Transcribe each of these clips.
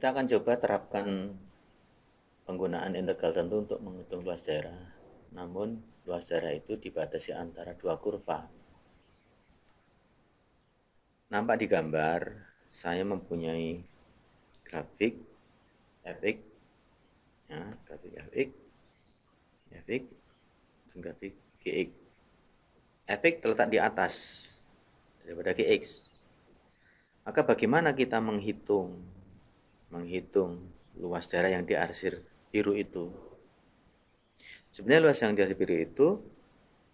Kita akan coba terapkan penggunaan integral tentu untuk menghitung luas daerah. Namun luas daerah itu dibatasi antara dua kurva. Nampak di gambar, saya mempunyai grafik fx, ya, grafik fx, dan grafik gx. Fx terletak di atas daripada gx. Maka bagaimana kita menghitung luas daerah yang diarsir biru itu? Sebenarnya luas yang diarsir biru itu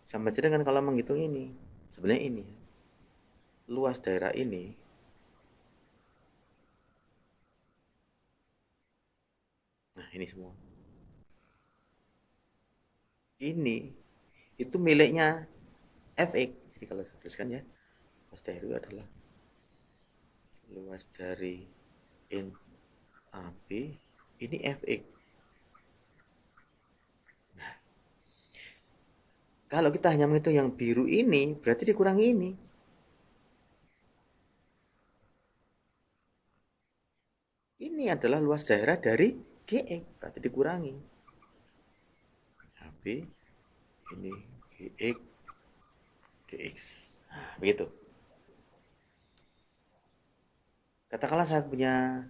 sama saja dengan kalau menghitung ini. Sebenarnya ini luas daerah ini nah ini semua ini itu miliknya fx. Jadi kalau saya tuliskan ya, luas daerah itu adalah luas dari in AB ini fx. Nah, kalau kita hanya menghitung yang biru ini berarti dikurangi ini. Ini adalah luas daerah dari gx, berarti dikurangi AB ini gx dx. Nah, begitu. Katakanlah saya punya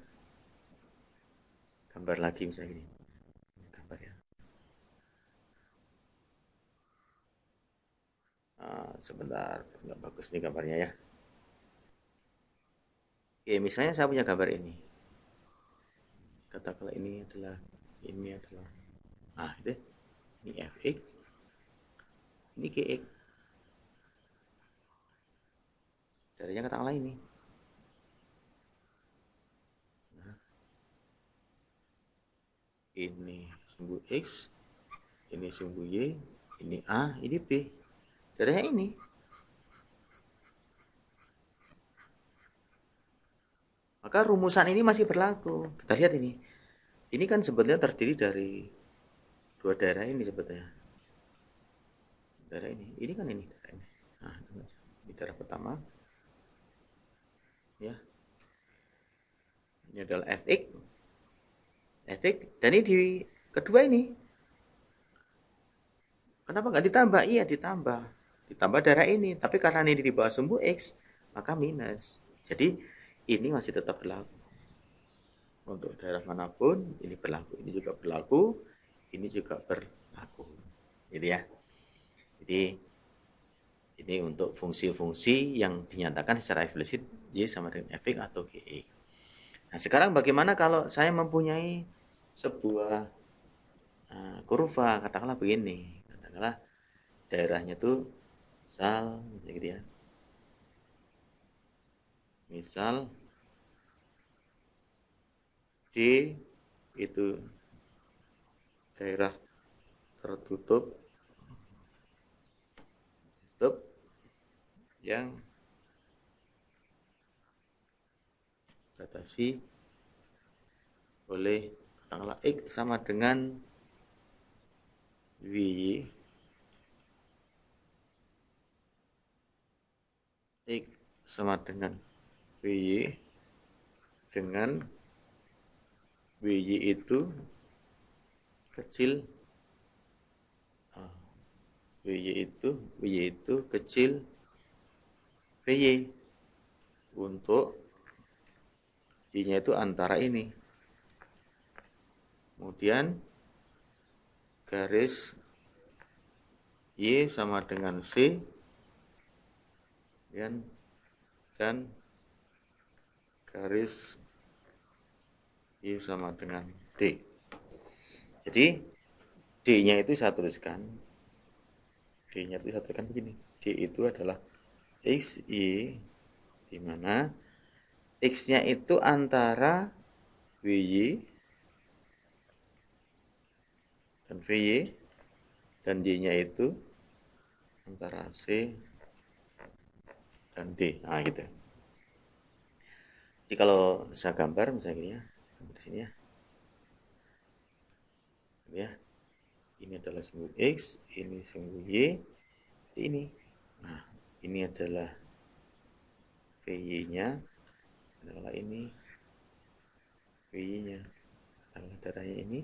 gambar lagi misalnya ini. Gambar ya. Sebentar, nggak bagus nih gambarnya ya. Oke, misalnya saya punya gambar ini. Katakanlah ini adalah itu ini fx, ini gx. Darinya katakanlah ini. Nah, ini sumbu x, ini sumbu y, ini a, ini b. Darinya ini. Maka rumusan ini masih berlaku. Kita lihat ini. Ini kan sebetulnya terdiri dari dua daerah ini sebetulnya. Daerah ini. Ini kan ini daerah ini. Nah, ini daerah pertama. Ya. Ini adalah fx. Fx dan ini di kedua ini. Kenapa nggak ditambah? Iya ditambah. Ditambah daerah ini. Tapi karena ini di bawah sumbu x, maka minus. Jadi ini masih tetap berlaku. Untuk daerah manapun ini berlaku. Ini juga berlaku. Ini juga berlaku. Gitu ya. Jadi ini untuk fungsi-fungsi yang dinyatakan secara eksplisit Y sama dengan fx atau gx. Nah sekarang bagaimana kalau saya mempunyai sebuah kurva, katakanlah begini. Katakanlah daerahnya tuh misal gitu ya. Misal D itu daerah tertutup yang batasi oleh katakanlah x sama dengan y, x sama dengan y dengan y itu kecil y itu kecil vy untuk y-nya itu antara ini. Kemudian garis y sama dengan c dan garis y sama dengan d. Jadi d-nya itu saya tuliskan. D-nya itu saya tuliskan begini. D itu adalah x y di mana x-nya itu antara vy dan vy dan y-nya itu antara c dan d. Nah, gitu. Jadi kalau saya gambar misalnya gini ya, di sini ya. Ya. Ini adalah sumbu x, ini sumbu y, ini. Nah, ini adalah vy-nya. Adalah ini W-nya tanggal darahnya ini.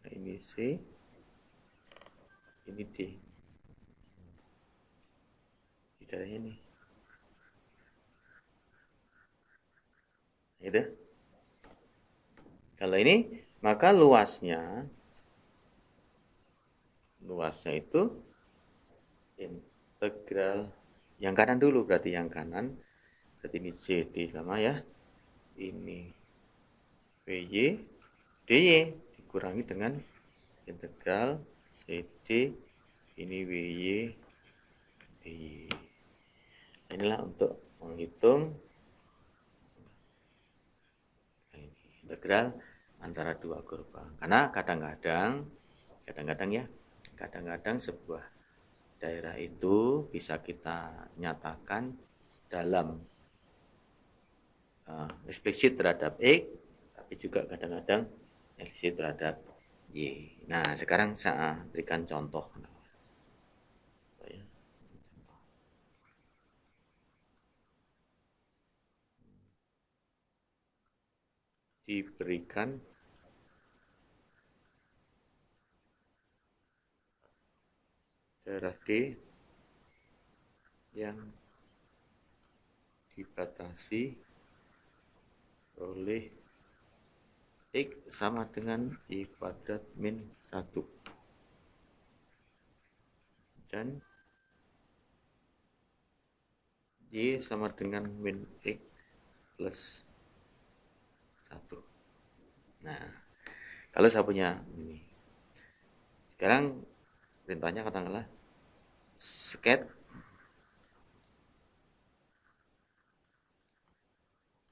Nah, ini C, ini D. Di darahnya ini. Gitu. Kalau ini, maka luasnya itu integral yang kanan dulu, berarti yang kanan. Berarti ini CD sama ya. Ini PY, DY dikurangi dengan integral CD, ini WY, DY. Inilah untuk menghitung integral antara dua kurva. Karena kadang-kadang ya, kadang-kadang sebuah daerah itu bisa kita nyatakan dalam eksplisit terhadap X, tapi juga kadang-kadang eksplisit terhadap Y. Nah, sekarang saya berikan contoh. Diberikan daerah D yang dibatasi oleh X sama dengan Y kuadrat min 1 dan Y sama dengan min X plus 1. Nah, kalau saya punya ini, sekarang perintahnya katakanlah sket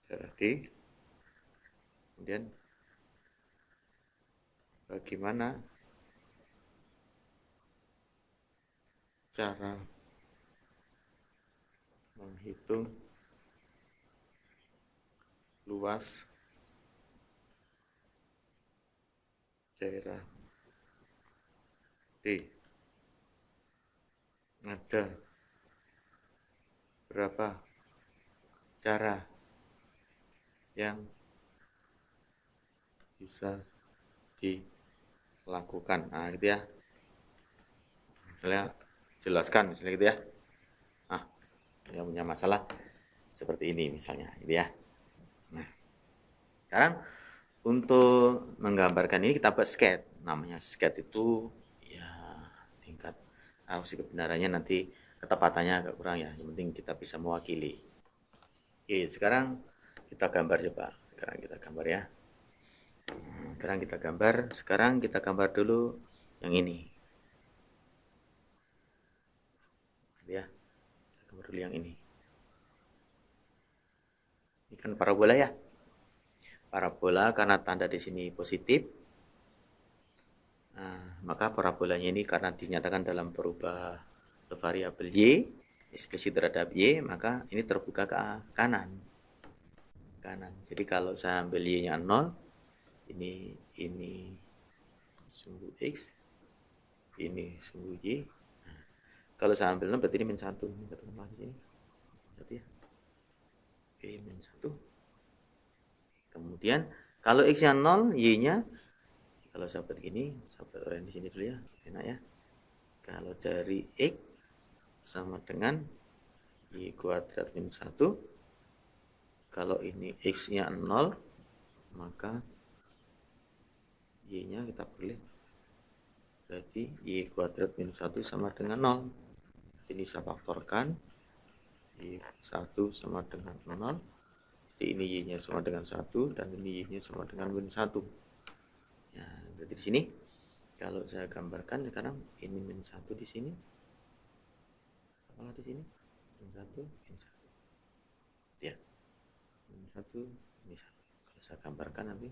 daerah D, kemudian bagaimana cara menghitung luas daerah D. Ada berapa cara yang bisa dilakukan. Nah, gitu ya. Misalnya jelaskan, misalnya gitu ya. Nah, yang punya masalah seperti ini misalnya, gitu ya. Nah, sekarang untuk menggambarkan ini kita buat sketch. Namanya sketch itu ya tingkat kebenarannya nanti ketepatannya agak kurang ya. Yang penting kita bisa mewakili. Oke, sekarang kita gambar coba. Sekarang kita gambar ya. Sekarang kita gambar dulu yang ini. Ya, gambar dulu yang ini. Ini kan parabola ya. Parabola karena tanda di sini positif, nah, maka parabolanya ini karena dinyatakan dalam berubah variabel y, eksplisit terhadap y, maka ini terbuka ke kanan. Jadi kalau saya ambil y-nya 0, ini sumbu x, ini sumbu y. Nah, kalau saya ambil 0 berarti ini min 1. Ini ketemu di sini. Berarti ya. Oke, min 1. Kemudian kalau x-nya 0, y-nya kalau saya buat gini, saya buat di sini dulu ya, enak ya. Kalau dari x sama dengan y kuadrat min 1, kalau ini x-nya 0, maka y-nya kita pilih. Berarti y kuadrat min 1 sama dengan 0. Ini saya faktorkan. Y1 sama dengan 0. Jadi ini y-nya sama dengan 1 dan ini y-nya sama dengan min 1. Ya, berarti di sini kalau saya gambarkan sekarang ini min 1 di sini. Apa di sini? Min 1, min 1. Ya. Min 1, min 1. Kalau saya gambarkan nanti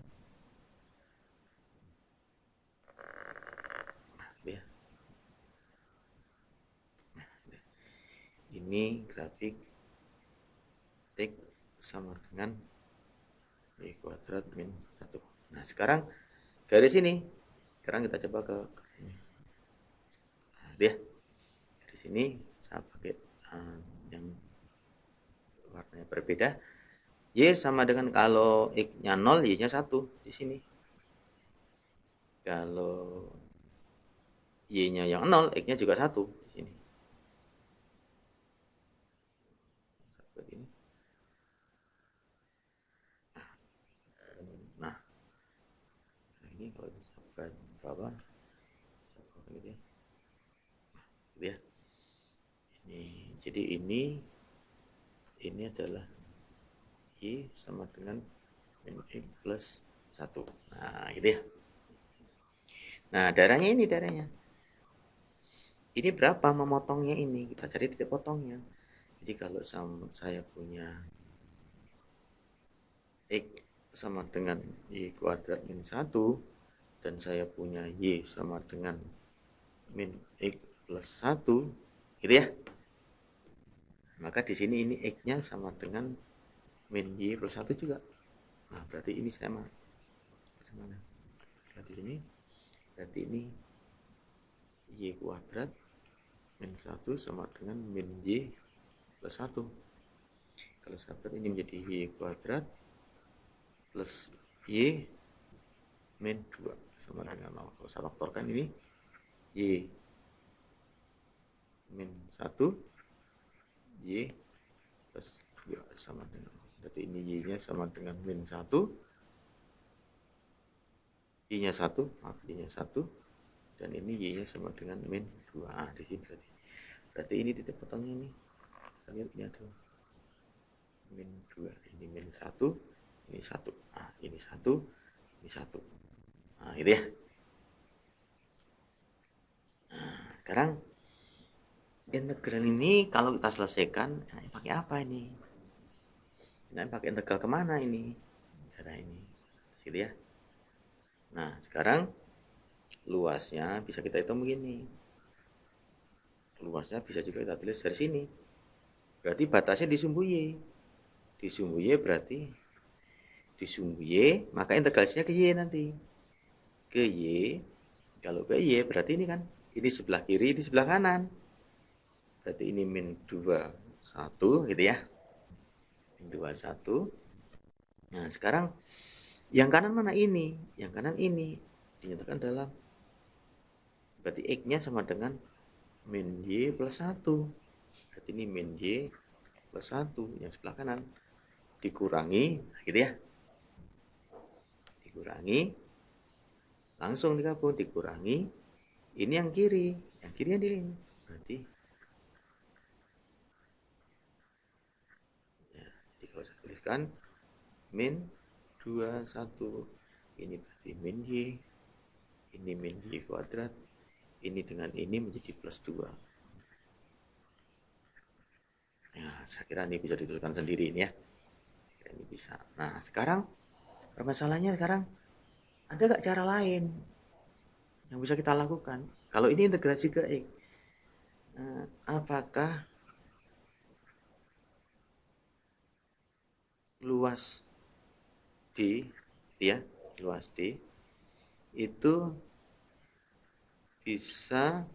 ya. Nah, ini grafik X sama dengan Y kuadrat min 1. Nah, sekarang garis ini. Sekarang kita coba ke dia. Dari sini saya pakai yang warnanya berbeda. Y sama dengan kalau X-nya 0, Y-nya 1 di sini. Kalau Y-nya yang 0, X-nya juga 1 di sini. Seperti ini. Nah, ini kalau misalkan bawah, gitu ya. Gitu ya. Ini, jadi ini adalah Y sama dengan min X plus 1. Nah, gitu ya. Nah, darahnya ini darahnya. Ini berapa memotongnya ini? Kita cari titik potongnya. Jadi kalau saya punya X sama dengan Y kuadrat min 1 dan saya punya Y sama dengan min X plus 1, gitu ya. Maka di sini ini X-nya sama dengan min Y plus 1 juga. Nah, berarti ini sama. Berarti ini Y kuadrat min 1 sama dengan min Y plus 1. Kalau sahabat ini menjadi Y kuadrat plus Y min 2 sama dengan 0. Kalau saya faktorkan ini Y min 1 Y plus 2 sama dengan 0. Berarti ini Y-nya sama dengan min 1, Y-nya 1, maaf, Y-nya 1, dan ini Y-nya sama dengan min 2. Ah, di sini berarti ini titik potongnya ini. Kita lihat ini ada min 2, ini min 1, ini 1. Nah, ini 1, ini 1. Nah, gitu ya. Nah, sekarang integral ini kalau kita selesaikan, nah, pakai apa ini? Nah, pakai integral kemana ini? Cara ini, gitu ya. Nah, sekarang luasnya bisa kita hitung begini. Luasnya bisa juga kita tulis dari sini. Berarti batasnya di sumbu Y. Di sumbu Y berarti di sumbu Y, maka integrasinya ke Y nanti. Ke Y, kalau ke Y berarti ini kan, ini sebelah kiri, ini sebelah kanan. Berarti ini min 2, 1 gitu ya. Min 2, 1. Nah, sekarang yang kanan mana ini? Yang kanan ini dinyatakan dalam, berarti X-nya sama dengan min Y plus 1. Berarti ini min Y plus 1 yang sebelah kanan dikurangi, gitu ya. Dikurangi, langsung digabung, dikurangi. Ini yang kiri yang di sini. Berarti ya, jadi kalau saya tuliskan min 2, 1. Ini berarti min Y. Ini min Y kuadrat. Ini dengan ini menjadi plus 2. Ya, saya kira ini bisa dituliskan sendiri ini ya. Ini bisa. Nah, sekarang permasalahannya sekarang ada gak cara lain yang bisa kita lakukan? Kalau ini integrasi ke X, apakah luas D, ya, luas D itu bisa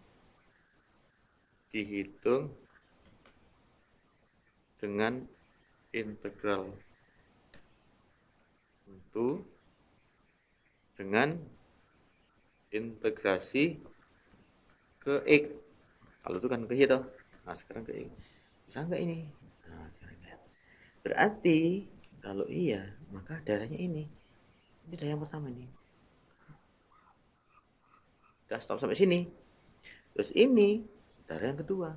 dihitung dengan integral itu dengan integrasi ke X. Kalau itu kan ke Y toh. Nah, sekarang ke X. Bisa nggak ini? Nah, berarti kalau iya, maka darahnya ini. Ini darah yang pertama ini. Kita stop sampai sini. Terus ini darah yang kedua.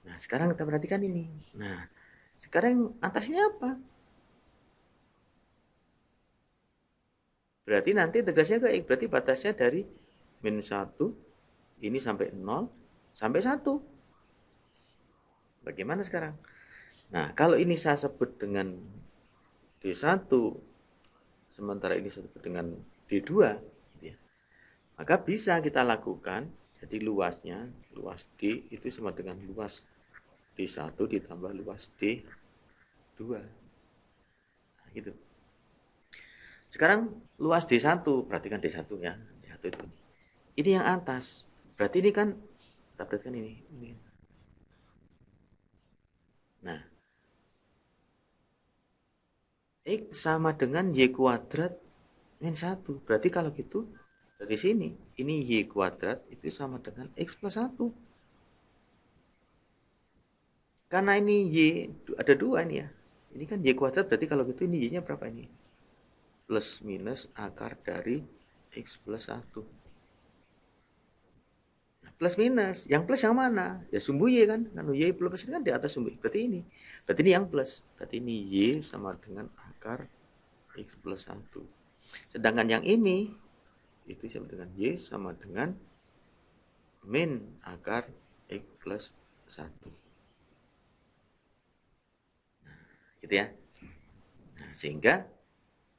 Nah, sekarang kita perhatikan ini. Nah, sekarang atasnya apa? Berarti nanti tegasnya ke X. Berarti batasnya dari min 1, ini sampai 0, sampai 1. Bagaimana sekarang? Nah, kalau ini saya sebut dengan D1, sementara ini saya sebut dengan D2, gitu ya, maka bisa kita lakukan, jadi luasnya, luas D itu sama dengan luas D1 ditambah luas D2. Nah, gitu. Sekarang luas D1, perhatikan D1 ya. D1 itu. Ini yang atas. Berarti ini kan, kita perhatikan ini. Nah, X sama dengan Y kuadrat min 1. Berarti kalau gitu, dari sini, ini Y kuadrat itu sama dengan X plus 1. Karena ini Y, ada 2 ini ya. Ini kan Y kuadrat, berarti kalau gitu ini Y-nya berapa ini? Plus minus akar dari X plus 1. Plus minus, yang plus yang mana? Ya sumbu Y kan, kalau Y plus ini kan di atas sumbu Y. Berarti ini yang plus. Berarti ini Y sama dengan akar X plus 1. Sedangkan yang ini, itu sama dengan Y sama dengan min akar X plus 1. Gitu ya. Nah, sehingga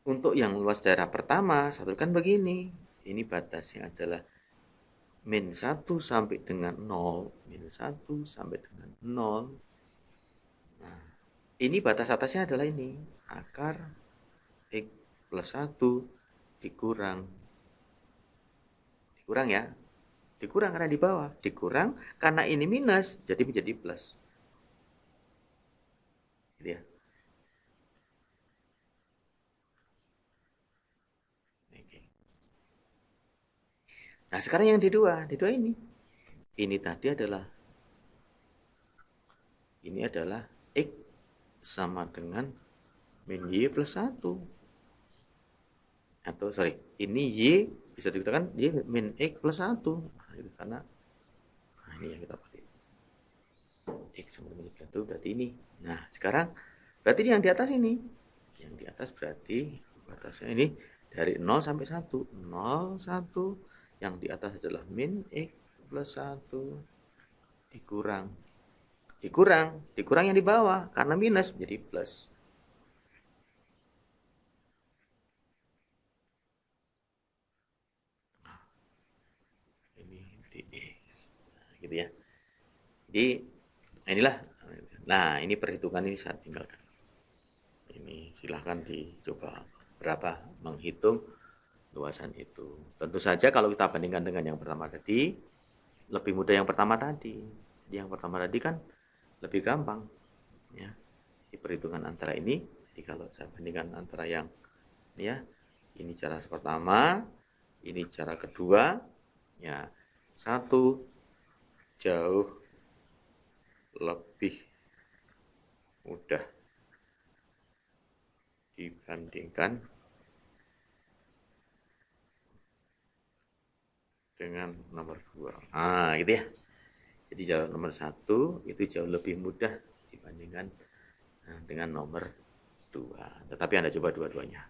untuk yang luas daerah pertama, satu kan begini. Ini batasnya adalah min 1 sampai dengan 0, min 1 sampai dengan 0. Nah, ini batas atasnya adalah ini, akar X plus 1 dikurang ya, dikurang karena di bawah, dikurang karena ini minus, jadi menjadi plus. Gitu ya. Nah, sekarang yang di dua ini tadi adalah X sama dengan min Y plus 1. Atau sorry, ini Y bisa dikatakan Y min X plus 1. Nah, itu karena ini yang kita pakai. X sama dengan Y plus 1 berarti ini. Nah, sekarang berarti yang di atas ini. Yang di atas berarti batasnya ini dari 0 sampai 1. 0, 1. Yang di atas adalah min X plus 1 dikurang yang di bawah karena minus menjadi plus. Ini dx, gitu ya. Jadi inilah, nah ini perhitungan ini saya tinggalkan. Ini silahkan dicoba berapa menghitung luasan itu. Tentu saja kalau kita bandingkan dengan yang pertama tadi, lebih mudah yang pertama tadi. Yang pertama tadi kan lebih gampang, ya. Di perhitungan antara ini, jadi kalau saya bandingkan antara yang ya, ini cara pertama, ini cara kedua, ya satu jauh lebih mudah dibandingkan dengan nomor 2. Ah, gitu ya. Jadi jauh nomor 1 itu jauh lebih mudah dibandingkan dengan nomor 2. Tetapi Anda coba dua-duanya.